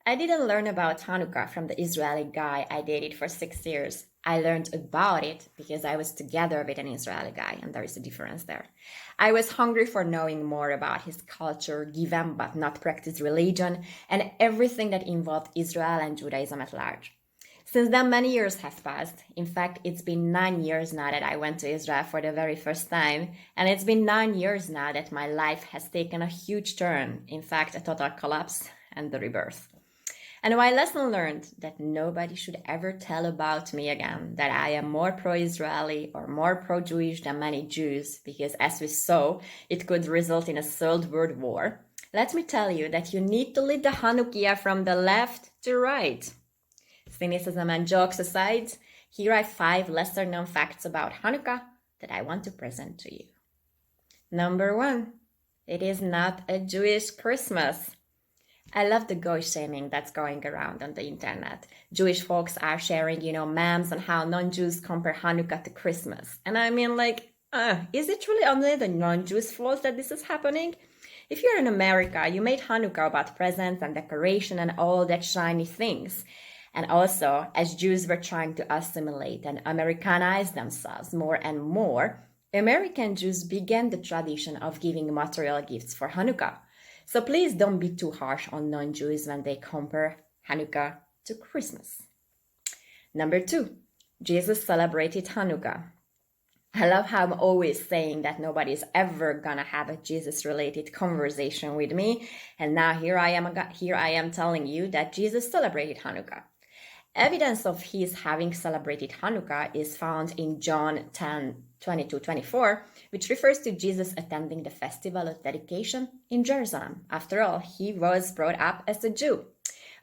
I didn't learn about Hannukah from the Israeli guy I dated for 6 years. I learned about it because I was together with an Israeli guy, and there is a difference there. I was hungry for knowing more about his culture, given but not practiced religion, and everything that involved Israel and Judaism at large. Since then, many years have passed. In fact, it's been 9 years now that I went to Israel for the very first time, and it's been 9 years now that my life has taken a huge turn, in fact, a total collapse and the rebirth. And my lesson learned that nobody should ever tell about me again that I am more pro-Israeli or more pro-Jewish than many Jews, because as we saw, it could result in a third world war. Let me tell you that you need to lead the Hannukah from the left to right. Cynicism and jokes aside, here are 5 lesser-known facts about Hannukah that I want to present to you. Number 1, it is not a Jewish Christmas. I love the goy shaming that's going around on the internet. Jewish folks are sharing, memes on how non-Jews compare Hanukkah to Christmas. And I mean, is it really only the non-Jews' fault that this is happening? If you're in America, you made Hanukkah about presents and decoration and all that shiny things. And also, as Jews were trying to assimilate and Americanize themselves more and more, American Jews began the tradition of giving material gifts for Hanukkah. So please don't be too harsh on non-Jews when they compare Hannukah to Christmas. Number 2, Jesus celebrated Hannukah. I love how I'm always saying that nobody's ever gonna have a Jesus-related conversation with me, and now here I am telling you that Jesus celebrated Hannukah. Evidence of his having celebrated Hannukah is found in John 10:22-24, which refers to Jesus attending the festival of dedication in Jerusalem. After all, he was brought up as a Jew.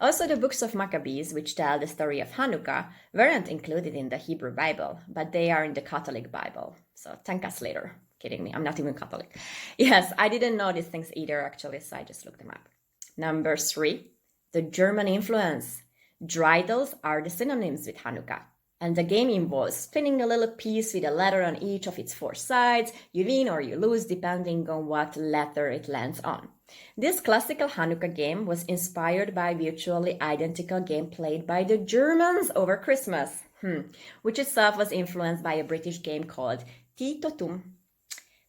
Also, the books of Maccabees, which tell the story of Hannukah, weren't included in the Hebrew Bible, but they are in the Catholic Bible. So thank us later. Kidding me, I'm not even Catholic. Yes, I didn't know these things either, actually, so I just looked them up. Number 3, the German influence. Dreidels are the synonyms with Hannukah, and the game involves spinning a little piece with a letter on each of its 4 sides. You win or you lose depending on what letter it lands on. This classical Hannukah game was inspired by a virtually identical game played by the Germans over Christmas, which itself was influenced by a British game called Titotum.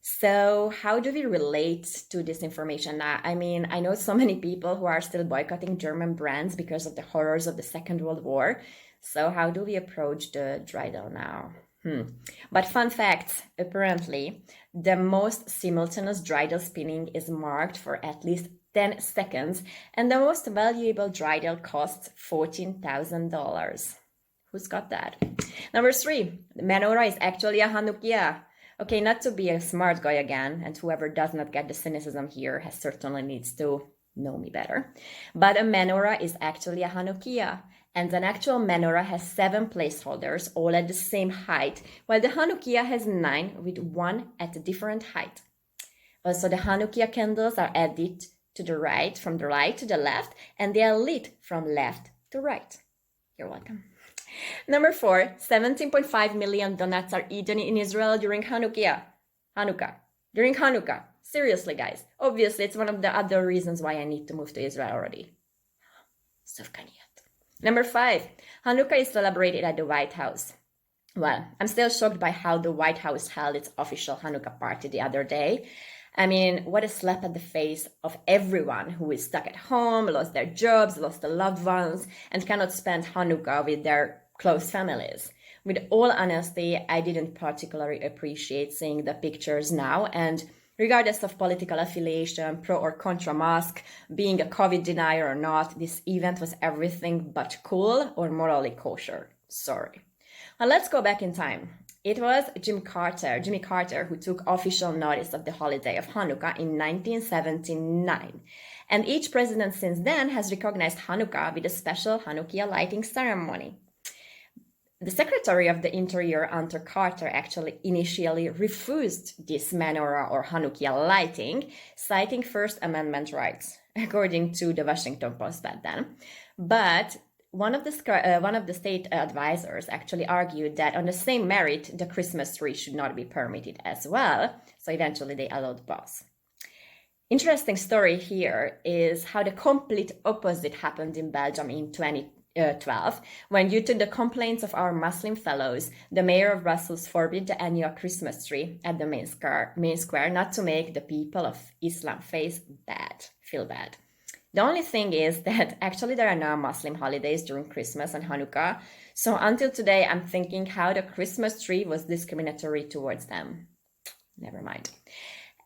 So how do we relate to this information now? I mean, I know so many people who are still boycotting German brands because of the horrors of the Second World War. So how do we approach the dreidel now? But fun facts, apparently, the most simultaneous dreidel spinning is marked for at least 10 seconds, and the most valuable dreidel costs $14,000. Who's got that? Number 3, the menorah is actually a Hannukah. Okay, not to be a smart guy again, and whoever does not get the cynicism here certainly needs to know me better. But a menorah is actually a Hannukah, and an actual menorah has 7 placeholders, all at the same height, while the Hannukah has 9, with 1 at a different height. Also, the Hannukah candles are added to the right, from the right to the left, and they are lit from left to right. You're welcome. Number 4, 17.5 million donuts are eaten in Israel during Hannukah. During Hannukah. Seriously, guys. Obviously, it's one of the other reasons why I need to move to Israel already. Number 5, Hannukah is celebrated at the White House. Well, I'm still shocked by how the White House held its official Hannukah party the other day. I mean, what a slap at the face of everyone who is stuck at home, lost their jobs, lost their loved ones, and cannot spend Hannukah with their close families. With all honesty, I didn't particularly appreciate seeing the pictures now, and regardless of political affiliation, pro or contra mask, being a COVID denier or not, this event was everything but cool or morally kosher. Sorry. Now let's go back in time. It was Jimmy Carter, who took official notice of the holiday of Hannukah in 1979. And each president since then has recognized Hannukah with a special Hannukah lighting ceremony. The Secretary of the Interior, under Carter, actually initially refused this menorah or Hannukah lighting, citing First Amendment rights, according to the Washington Post back then. But one of the state advisors actually argued that on the same merit, the Christmas tree should not be permitted as well. So eventually they allowed both. Interesting story here is how the complete opposite happened in Belgium in 2012, when due to the complaints of our Muslim fellows, the mayor of Brussels forbid the annual Christmas tree at the main square, not to make the people of Islam feel bad. The only thing is that actually there are no Muslim holidays during Christmas and Hanukkah, so until today I'm thinking how the Christmas tree was discriminatory towards them. Never mind.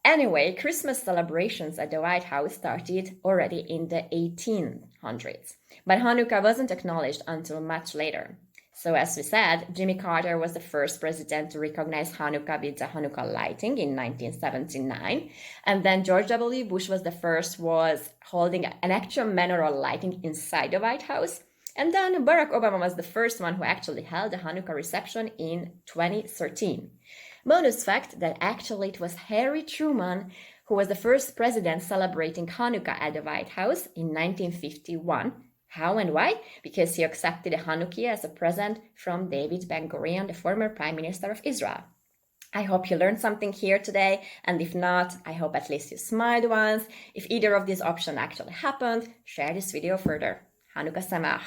Anyway, Christmas celebrations at the White House started already in the 1800s, but Hanukkah wasn't acknowledged until much later. So as we said, Jimmy Carter was the first president to recognize Hanukkah with the Hanukkah lighting in 1979, and then George W. Bush was the first was holding an actual menorah lighting inside the White House, and then Barack Obama was the first one who actually held a Hanukkah reception in 2013. Bonus fact that actually it was Harry Truman who was the first president celebrating Hanukkah at the White House in 1951. How and why? Because he accepted a Hannukah as a present from David Ben-Gurion, the former Prime Minister of Israel. I hope you learned something here today, and if not, I hope at least you smiled once. If either of these options actually happened, share this video further. Hannukah Samach.